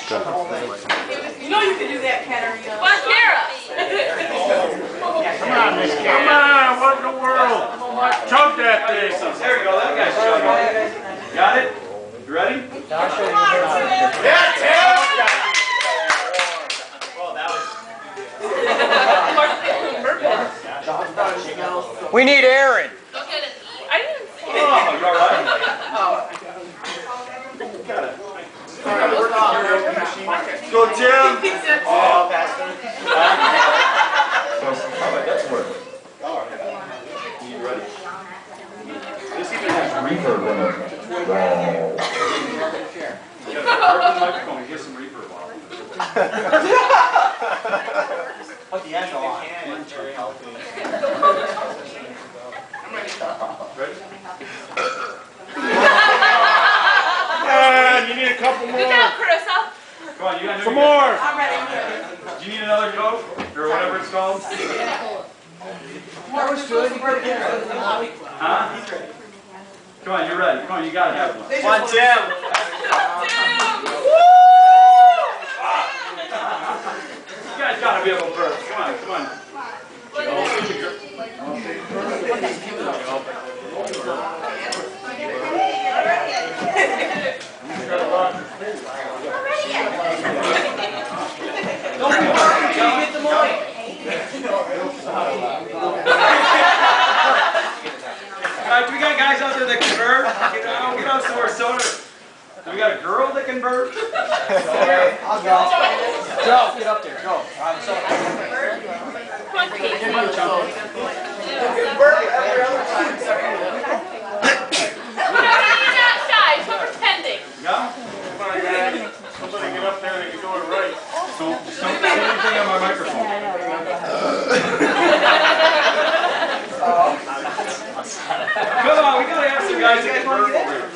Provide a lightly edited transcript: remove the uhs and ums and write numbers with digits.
You know you can do that, Katarina. But hear us. Come on, Miss Kay. Come on, what in the world? Chug that thing. There we go, that guy's chugging. Got it? You ready? Come on, Tim. Yeah, Tim! Well, that was... We need Aaron. Look at it. I didn't see Oh, it. you alright? Got it. Go, Tim! Oh, Pastor. Alright, that's work. You ready? This even has reverb in it. You got the microphone, get some reverb on it. Put the end on. Very healthy. Ready? You need a couple Good more. job, Carissa. Come on, you got Some more. I'm ready. Do you need another Coke? Or whatever it's called? That was good. Huh? Come on, you're ready. Come on, you gotta have one. Come on, Tim. You guys gotta be able to burp. Come on, come on. Don't be worried until you get the mic. Alright, we got guys out there that can burp. Get on some more soda. Do we got a girl that can burp? I'll go. Joe, get up there. Joe. Come on, Kate. You're not shy. You're pretending. Yeah? Somebody get up there and you do it right. So, just don't say anything on my microphone. Come on, we gotta have some guys that can burp over here.